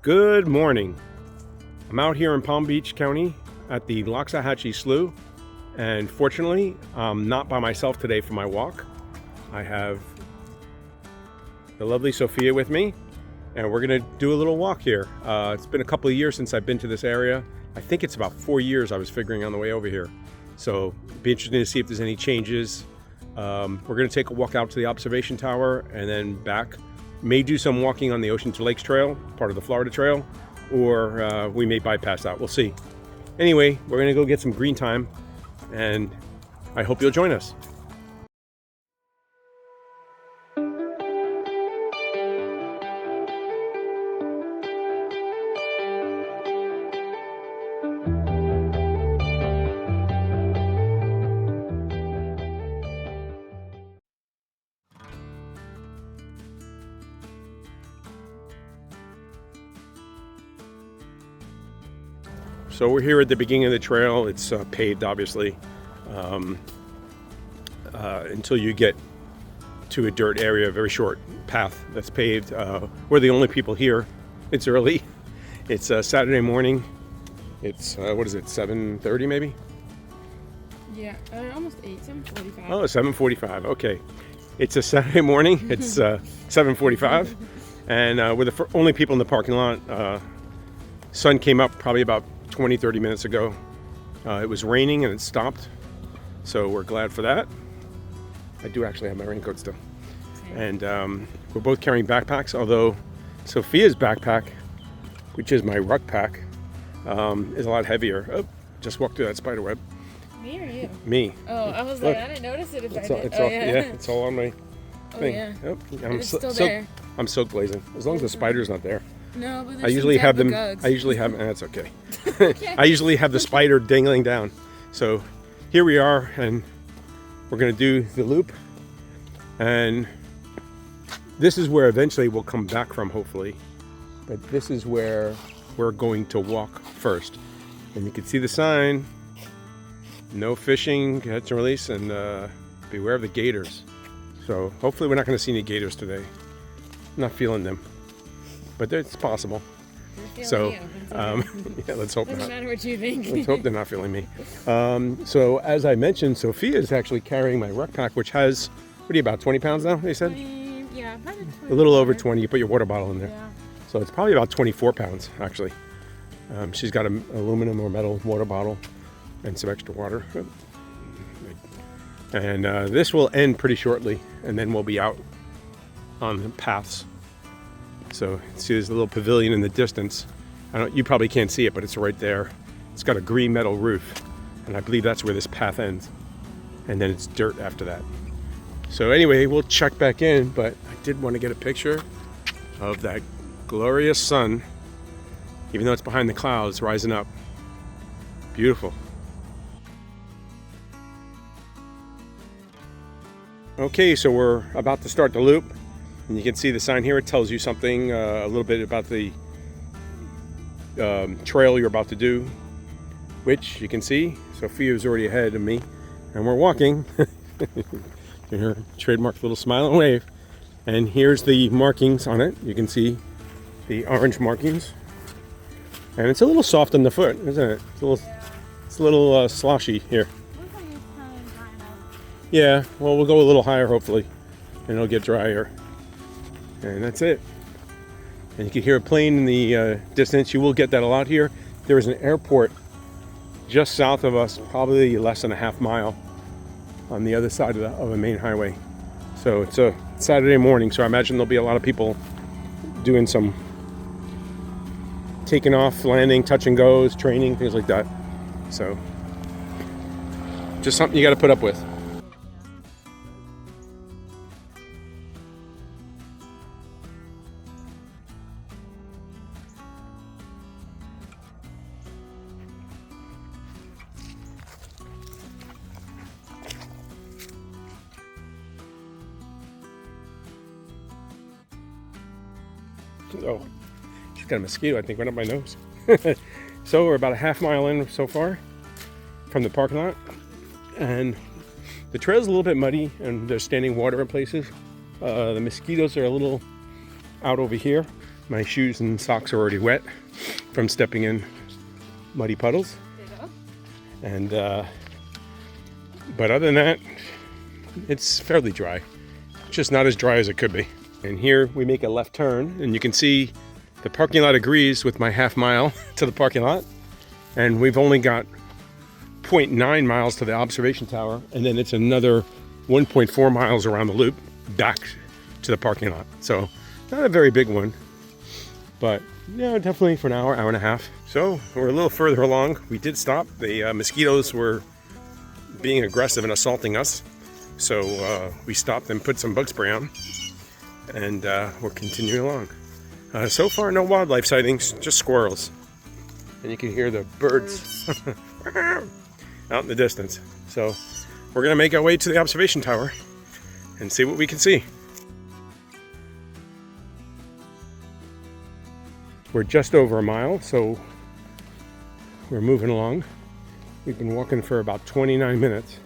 Good morning. I'm out here in Palm Beach County at the Loxahatchee Slough, and fortunately I'm not by myself today for my walk. I have the lovely Sophia with me, and we're gonna do a little walk here. It's been a couple of years since I've been to this area. I think it's about 4 years I was figuring on the way over here. So it'd be interesting to see if there's any changes. We're gonna take a walk out to the observation tower and then back. May do some walking on the Ocean to Lakes Trail, part of the Florida Trail, or we may bypass that. We'll see. Anyway, we're gonna go get some green time, and I hope you'll join us. So we're here at the beginning of the trail. It's paved, obviously, until you get to a dirt area, a very short path that's paved. We're the only people here. It's early. It's Saturday morning. It's, what is it, 7:30 maybe? Yeah, almost 8, 7:45. Oh, 7:45, okay. It's a Saturday morning. It's 7:45, and we're the only people in the parking lot. Sun came up probably about 20-30 minutes ago. It was raining and it stopped, so we're glad for that. I do actually have my raincoat still. Okay. And we're both carrying backpacks, although Sophia's backpack, which is my ruck pack, is a lot heavier. Oh, just walked through that spider web. Me or you? Me. Oh, I was like, I didn't notice it if I did. Yeah, it's all on my thing. Oh, yeah. I'm it's still there. I'm silk blazing, as long as the spider's not there. No, but I usually have them. I usually have. That's okay. I usually have the spider dangling down. So here we are, and we're going to do the loop. And this is where eventually we'll come back from, hopefully. But this is where we're going to walk first. And you can see the sign: no fishing, catch and release, and beware of the gators. So hopefully we're not going to see any gators today. I'm not feeling them. But it's possible. So, yeah, let's hope not. Doesn't matter what you think. Let's hope they're not feeling me. So, as I mentioned, Sophia is actually carrying my ruck pack, which has, what are you, about 20 pounds now, they said? 20, yeah, probably 20. A little over 20. You put your water bottle in there. Yeah. So, it's probably about 24 pounds, actually. She's got an aluminum or metal water bottle and some extra water. And this will end pretty shortly, and then we'll be out on the paths. So see, there's a little pavilion in the distance. You probably can't see it, but it's right there. It's got a green metal roof, and I believe that's where this path ends. And then it's dirt after that. So anyway, we'll check back in, but I did want to get a picture of that glorious sun, even though it's behind the clouds, rising up. Beautiful. Okay, so we're about to start the loop. And you can see the sign here. It tells you something, a little bit about the trail you're about to do, which you can see Sophia's already ahead of me, and we're walking. Her trademark little smile and wave. And here's the markings on it. You can see the orange markings, and it's a little soft on the foot, isn't it? It's a little sloshy here. Looks like it's kind of high enough. Yeah. Well, we'll go a little higher hopefully, and it'll get drier. And that's it. And you can hear a plane in the distance. You will get that a lot here. There is an airport just south of us, probably less than a half mile on the other side of a main highway. So it's a Saturday morning, so I imagine there'll be a lot of people doing some taking off, landing, touch and goes, training, things like that. So just something you got to put up with. Oh, she's got a mosquito, I think, right up my nose. So we're about a half mile in so far from the parking lot, and the trail's a little bit muddy and there's standing water in places. The mosquitoes are a little out over here. My shoes and socks are already wet from stepping in muddy puddles. And but other than that, it's fairly dry. Just not as dry as it could be. And here we make a left turn, and you can see the parking lot agrees with my half mile to the parking lot. And we've only got 0.9 miles to the observation tower, and then it's another 1.4 miles around the loop back to the parking lot. So not a very big one, but yeah, definitely for an hour, hour and a half. So we're a little further along. We did stop. The mosquitoes were being aggressive and assaulting us. So we stopped and put some bug spray on, and we're continuing along. So far, no wildlife sightings, just squirrels. And you can hear the birds out in the distance. So we're gonna make our way to the observation tower and see what we can see. We're just over a mile, so we're moving along. We've been walking for about 29 minutes.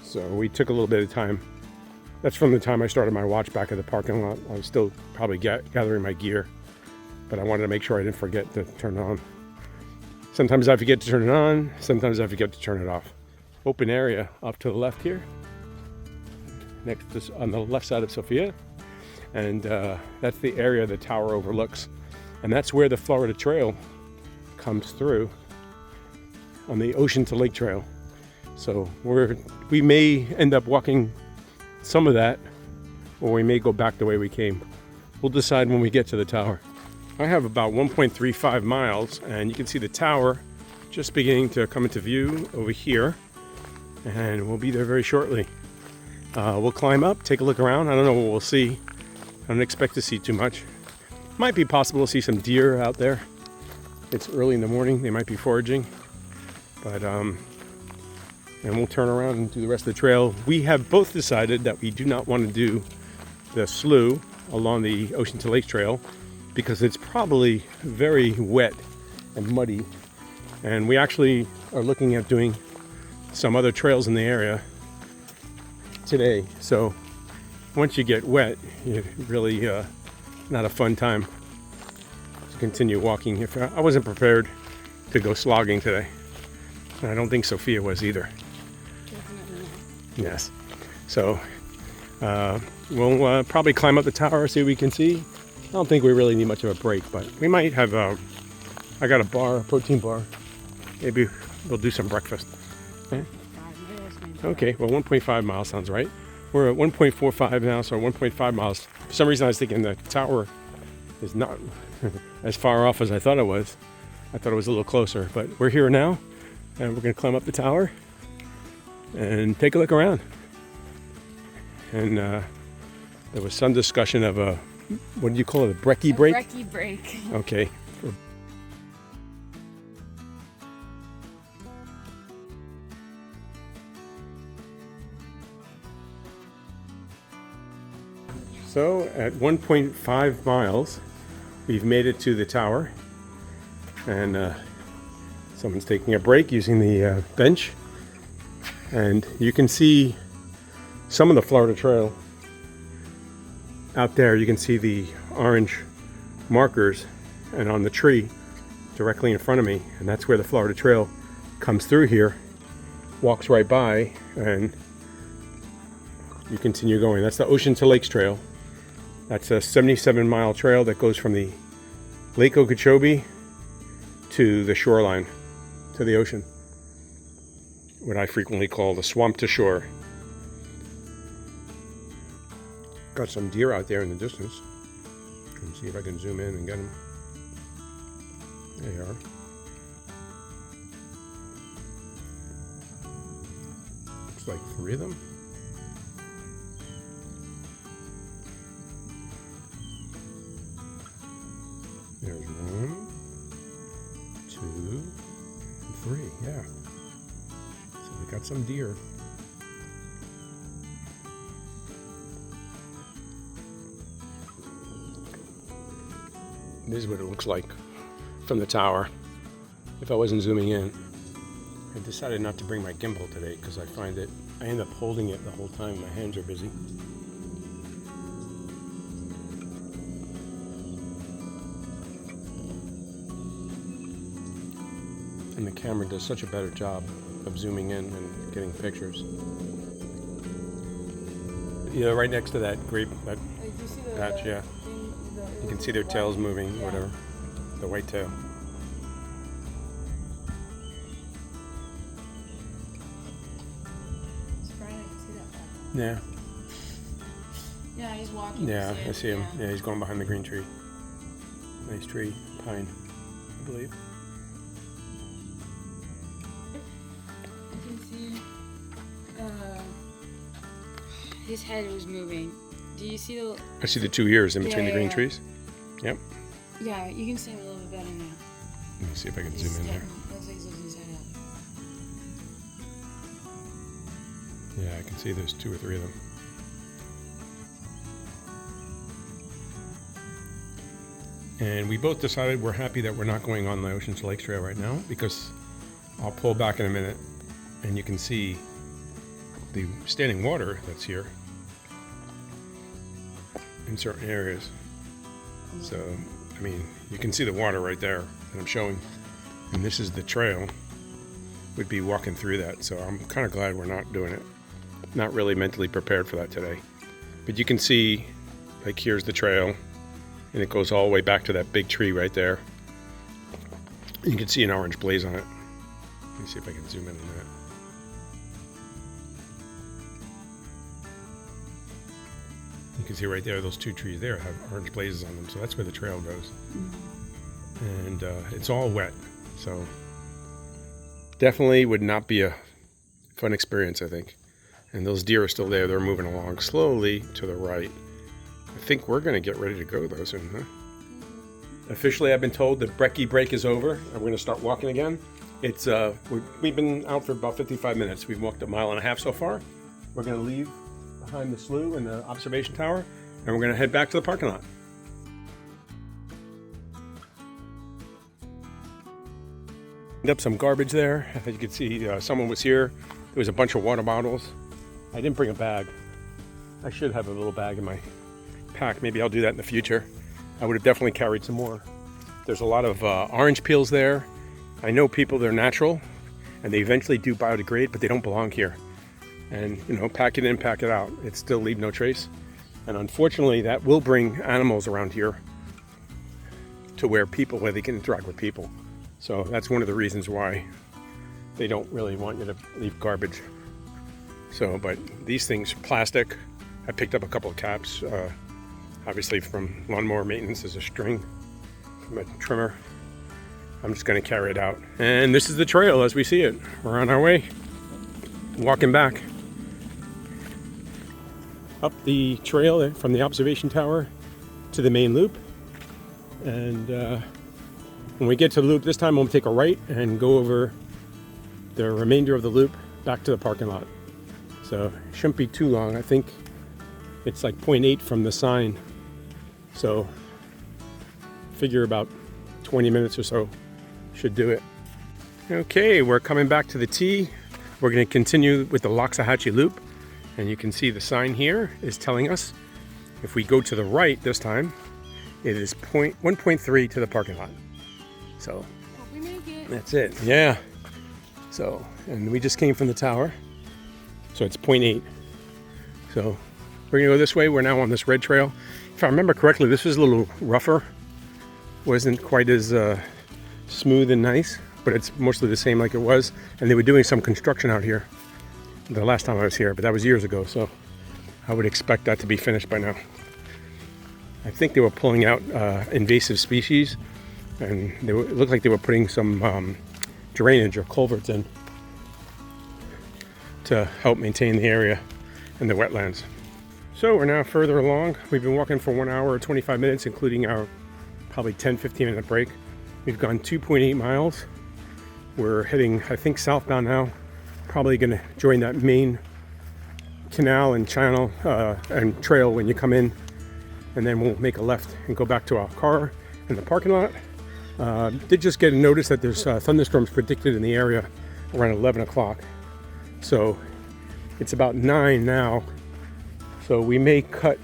So we took a little bit of time. That's from the time I started my watch back at the parking lot. I was still probably gathering my gear, but I wanted to make sure I didn't forget to turn it on. Sometimes I forget to turn it on, sometimes I forget to turn it off. Open area up to the left here, next to, on the left side of Sophia. And that's the area the tower overlooks. And that's where the Florida Trail comes through on the Ocean to Lake Trail. So we may end up walking some of that, or we may go back the way we came. We'll decide when we get to the tower. I have about 1.35 miles, and you can see the tower just beginning to come into view over here, and we'll be there very shortly. We'll climb up, take a look around. I don't know what we'll see. I don't expect to see too much. Might be possible to see some deer out there. It's early in the morning, they might be foraging. But and we'll turn around and do the rest of the trail. We have both decided that we do not want to do the slough along the Ocean to Lake Trail because it's probably very wet and muddy. And we actually are looking at doing some other trails in the area today. So once you get wet, it's really not a fun time to continue walking. If I wasn't prepared to go slogging today. And I don't think Sophia was either. Yes. So we'll probably climb up the tower, see what we can see. I don't think we really need much of a break, but we might have I got a protein bar. Maybe we'll do some breakfast. Okay, well 1.5 miles sounds right. We're at 1.45 now, so 1.5 miles. For some reason I was thinking the tower is not as far off as I thought it was. I thought it was a little closer, but we're here now, and we're gonna climb up the tower and take a look around. And there was some discussion of a, what do you call it, a brekkie break? Brekkie break. Okay. So at 1.5 miles, we've made it to the tower, and someone's taking a break using the bench, and you can see some of the Florida Trail out there. You can see the orange markers, and on the tree directly in front of me, and that's where the Florida Trail comes through here, walks right by, and you continue going. That's the Ocean to Lakes Trail. That's a 77-mile trail that goes from the Lake Okeechobee to the shoreline, to the ocean. What I frequently call the swamp to shore. Got some deer out there in the distance. Let's see if I can zoom in and get them. There they are. Looks like 3 of them. There's 1, 2, and 3, yeah. So we got some deer. This is what it looks like from the tower if I wasn't zooming in. I decided not to bring my gimbal today because I find that I end up holding it the whole time. My hands are busy. And the camera does such a better job of zooming in and getting pictures. Yeah, right next to that grape, that patch, yeah. You can see their tails moving, whatever. The white tail. Yeah. Yeah, he's walking. Yeah, I see him. Yeah, he's going behind the green tree. Nice tree, pine, I believe. You can see his head was moving. Do you see the... I see the two ears in between the green trees. Yep. Yeah, you can see him a little bit better now. Let me see if I can zoom in there. Looks like he's lifting his head up. Yeah, I can see there's 2 or 3 of them. And we both decided we're happy that we're not going on the Oceans Lakes Trail right now, because I'll pull back in a minute and you can see the standing water that's here in certain areas. So, I mean, you can see the water right there that I'm showing. And this is the trail. We'd be walking through that, so I'm kind of glad we're not doing it. Not really mentally prepared for that today. But you can see, like, here's the trail, and it goes all the way back to that big tree right there. You can see an orange blaze on it. Let me see if I can zoom in on that. You can see right there, those 2 trees there have orange blazes on them, so that's where the trail goes. And it's all wet, so definitely would not be a fun experience, I think. And those deer are still there. They're moving along slowly to the right. I think we're going to get ready to go though soon, huh? Officially, I've been told the brekkie break is over and we're going to start walking again. It's we've been out for about 55 minutes. We've walked 1.5 miles so far. We're going to leave behind the slough and the observation tower, and we're going to head back to the parking lot. Picked up some garbage there. As you can see, someone was here. There was a bunch of water bottles. I didn't bring a bag. I should have a little bag in my pack. Maybe I'll do that in the future. I would have definitely carried some more. There's a lot of orange peels there. I know people, they're natural, and they eventually do biodegrade, but they don't belong here. And, you know, pack it in, pack it out. It still leave no trace. And unfortunately, that will bring animals around here to where they can interact with people. So that's one of the reasons why they don't really want you to leave garbage. So, but these things, plastic. I picked up a couple of caps, obviously from lawnmower maintenance as a string from a trimmer. I'm just going to carry it out. And this is the trail as we see it. We're on our way, walking back up the trail from the observation tower to the main loop. And when we get to the loop this time, we'll take a right and go over the remainder of the loop back to the parking lot. So it shouldn't be too long. I think it's like 0.8 from the sign. So figure about 20 minutes or so should do it. Okay, we're coming back to the T. We're going to continue with the Loxahatchee Loop. And you can see the sign here is telling us if we go to the right this time, it is 1.3 to the parking lot. So we make it. That's it. Yeah. So, and we just came from the tower. So it's 0.8. So we're going to go this way. We're now on this red trail. If I remember correctly, this was a little rougher. Wasn't quite as smooth and nice, but it's mostly the same like it was. And they were doing some construction out here the last time I was here, but that was years ago. So I would expect that to be finished by now. I think they were pulling out invasive species, and it looked like they were putting some drainage or culverts in to help maintain the area and the wetlands. So we're now further along. We've been walking for 1 hour 25 minutes, including our probably 10-15 minute break. We've gone 2.8 miles. We're heading, I think, southbound now. Probably going to join that main canal and channel and trail when you come in, and then we'll make a left and go back to our car in the parking lot. Did just get a notice that there's thunderstorms predicted in the area around 11 o'clock. So it's about 9 now. So we may cut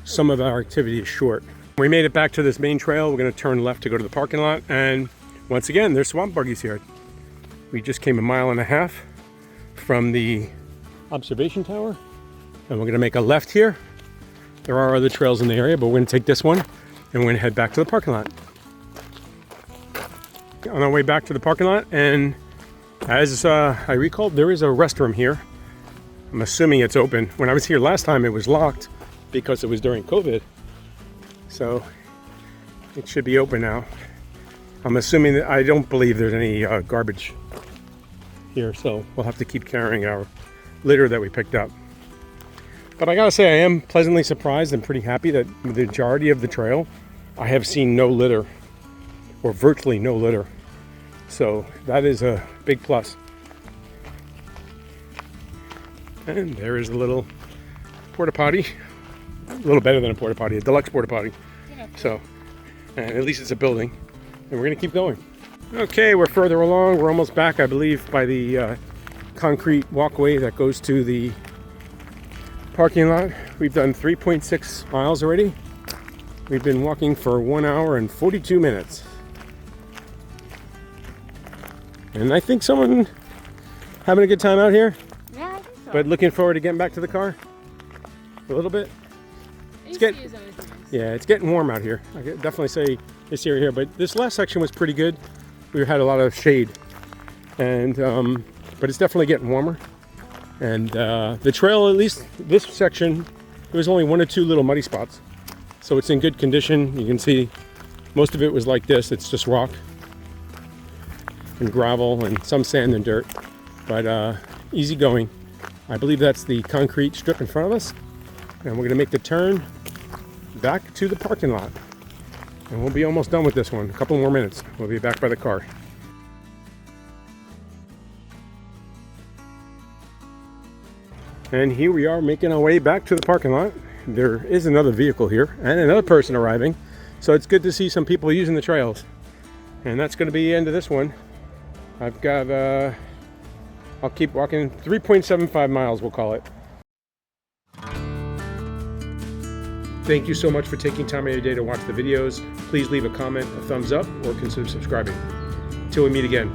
some of our activities short. We made it back to this main trail. We're going to turn left to go to the parking lot. And once again, there's swamp buggies here. We just came 1.5 miles from the observation tower, and we're going to make a left here. There are other trails in the area, but we're going to take this one and we're going to head back to the parking lot. On our way back to the parking lot, and as I recall, there is a restroom here. I'm assuming it's open. When I was here last time, it was locked because it was during COVID. So it should be open now. I'm assuming that I don't believe there's any garbage here, so we'll have to keep carrying our litter that we picked up. But I gotta say, I am pleasantly surprised and pretty happy that the majority of the trail, I have seen no litter, or virtually no litter. So that is a big plus. And there is a little porta potty, a little better than a porta potty, a deluxe porta potty. So, and at least it's a building, and we're gonna keep going. Okay, we're further along. We're almost back, I believe, by the concrete walkway that goes to the parking lot. We've done 3.6 miles already. We've been walking for 1 hour and 42 minutes. And I think someone having a good time out here. Yeah, I think so. But looking forward to getting back to the car a little bit. It's getting, yeah, it's getting warm out here. I could definitely say this area here, but this last section was pretty good. We had a lot of shade, and but it's definitely getting warmer. And the trail, at least this section, there was only 1 or 2 little muddy spots, so it's in good condition. You can see most of it was like this. It's just rock and gravel and some sand and dirt, but easy going. I believe that's the concrete strip in front of us, and we're going to make the turn back to the parking lot, and we'll be almost done with this one. A couple more minutes, we'll be back by the car. And here we are making our way back to the parking lot. There is another vehicle here and another person arriving, so it's good to see some people using the trails. And that's going to be the end of this one. I've got I'll keep walking 3.75 miles, we'll call it. Thank you so much for taking time out of your day to watch the videos. Please leave a comment, a thumbs up, or consider subscribing. Till we meet again.